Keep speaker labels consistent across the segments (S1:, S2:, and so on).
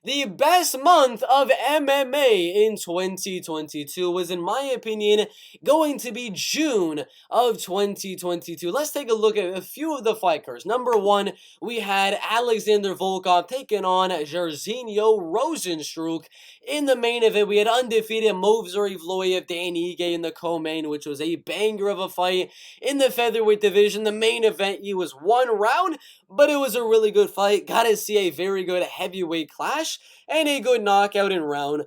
S1: the best month of MMA in 2022 was, in my opinion, going to be June of 2022. Let's take a look at a few of the fight cards. Number one, we had Alexander Volkov taking on Jairzinho Rozenstruik. In the main event, we had undefeated Movsar Evloev, Dan Ige in the co-main, which was a banger of a fight. In the featherweight division, the main event, it was one round, but it was a really good fight. Got to see a very good heavyweight clash and a good knockout in round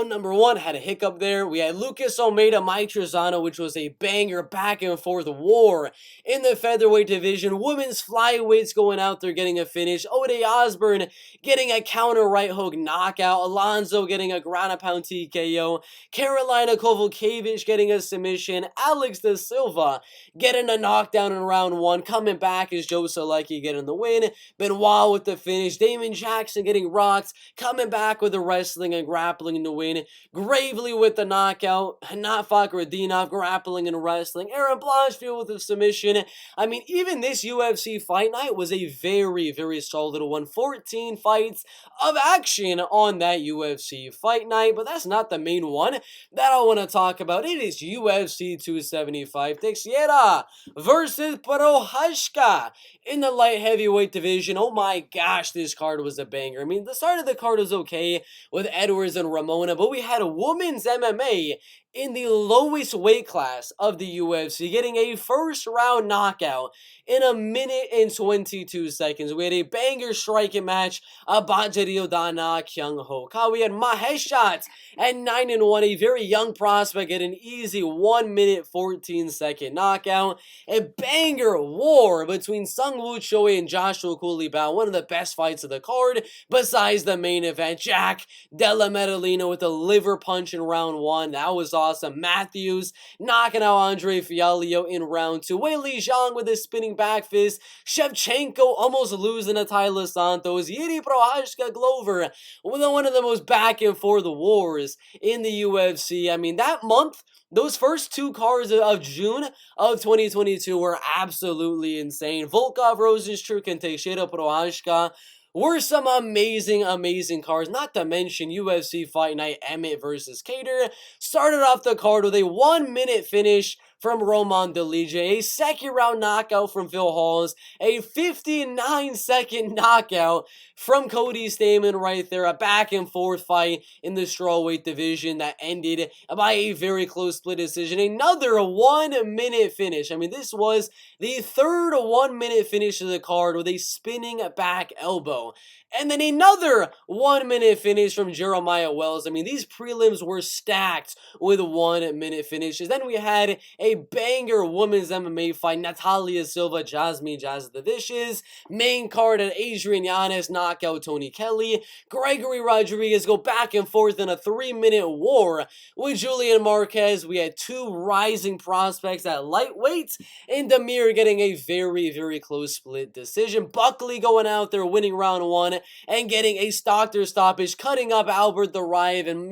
S1: number one. Had a hiccup there. We had Lucas Almeida, Mike Trizano, which was a banger back and forth war in the featherweight division. Women's flyweights going out there getting a finish. Ode Osborne getting a counter right hook knockout. Alonzo getting a ground and pound TKO. Carolina Kovalkiewicz getting a submission. Alex Da Silva getting a knockdown in round one. Coming back is Joe Solecki getting the win. Benoit with the finish. Damon Jackson getting rocked. Coming back with the wrestling and grappling to win. Gravely with the knockout. Not Fakhretdinov grappling and wrestling. Aaron Blanchfield with the submission. I mean, even this UFC fight night was a very, very solid one. 14 fights of action on that UFC fight night, but that's not the main one that I want to talk about. It is UFC 275 Teixeira versus Prochazka in the light heavyweight division. Oh my gosh, this card was a banger. I mean, the start of the card was okay with Edwards and Ramona, but we had a women's MMA in the lowest weight class of the UFC, getting a first round knockout in 1 minute and 22 seconds. We had a banger striking match, Banjario Dana Kyung Ho Ka. We had Mahesh shots at 9-1, a very young prospect at an easy 1 minute 14 second knockout. A banger war between Sung Woo Choi and Joshua Cooley Bao, one of the best fights of the card, besides the main event. Jack Della Maddalena with a liver punch in round one. That was awesome. Matthews knocking out Andre Fialio in round two. Wei Li Zhang with a spinning back fist. Shevchenko almost losing to Tyler Santos. Jiri Prochazka Glover with one of the most back and forth wars in the UFC. I mean, that month, those first two cards of June of 2022 were absolutely insane. Volkov, Rozenstruik, and Teixeira Prochazka were some amazing, amazing cards. Not to mention UFC Fight Night Emmett versus Cater started off the card with a 1 minute finish from Roman Dolidze, a second round knockout from Phil Halls, a 59-second knockout from Cody Stamann right there, a back and forth fight in the strawweight division that ended by a very close split decision. Another 1 minute finish. I mean, this was the third 1 minute finish of the card with a spinning back elbow. And then another 1 minute finish from Jeremiah Wells. I mean, these prelims were stacked with 1 minute finishes. Then we had a banger women's MMA fight, Natalia Silva, Jasmine Jazz the Vicious. Main card at Adrian Yanez, knockout Tony Kelly. Gregory Rodriguez go back and forth in a 3-minute war with Julian Marquez. We had two rising prospects at lightweight, and Demir getting a very, very close split decision. Buckley going out there winning round one and getting a doctor stoppage, cutting up Albert the Rive and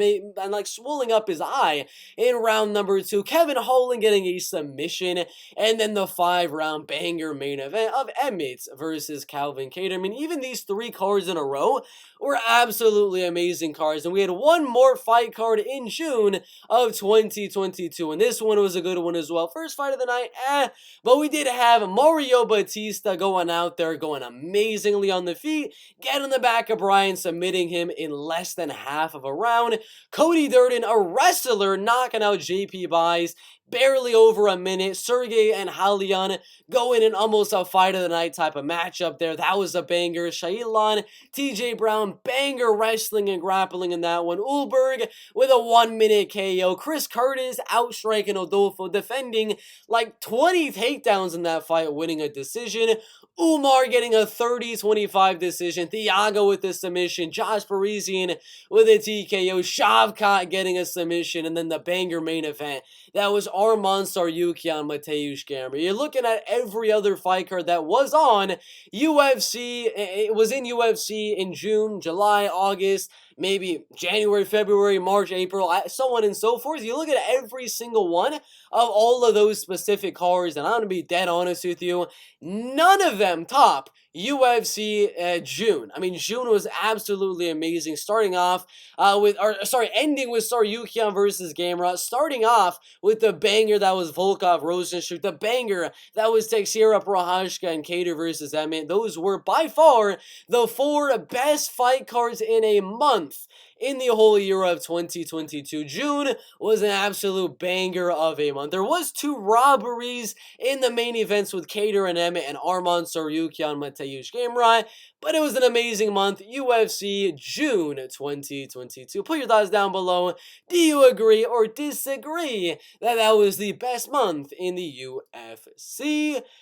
S1: like swelling up his eye in round number two. Kevin Holland getting a submission, and then the 5-round banger main event of Emmett versus Calvin Kattar. I mean, even these three cards in a row were absolutely amazing cards, and we had one more fight card in June of 2022, and this one was a good one as well. First fight of the night, but we did have Mario Batista going out there, going amazingly on the feet, getting the back of Bryan, submitting him in less than half of a round. Cody Durden, a wrestler, knocking out JP Buys barely over a minute. Sergey and Halion going in almost a fight of the night type of matchup there. That was a banger. Shailan, TJ Brown, banger wrestling and grappling in that one. Ulberg with a 1 minute KO. Chris Curtis outstriking Odolfo, defending like 20 takedowns in that fight, winning a decision. Umar getting a 30-25 decision. Thiago with the submission. Josh Parisian with a TKO. Shavkat getting a submission. And then the banger main event. That was Arman Tsarukyan, Mateusz Gamrot. You're looking at every other fight card that was on UFC. It was in UFC in June, July, August. maybe January, February, March, April, so on and so forth. You look at every single one of all of those specific cards, and I'm gonna be dead honest with you, none of them top UFC June. I mean, June was absolutely amazing. Starting off ending with Saryukian versus Gamera. Starting off with the banger that was Volkov Rosenstruck, the banger that was Teixeira Prochazka and Cater versus Emmett. Those were by far the 4 best fight cards in a month in the whole year of 2022. June was an absolute banger of a month. There was 2 robberies in the main events with Cater and Emmett and Arman Saryukian Mateusz Gamera, but it was an amazing month. UFC June 2022. Put your thoughts down below. Do you agree or disagree that that was the best month in the UFC?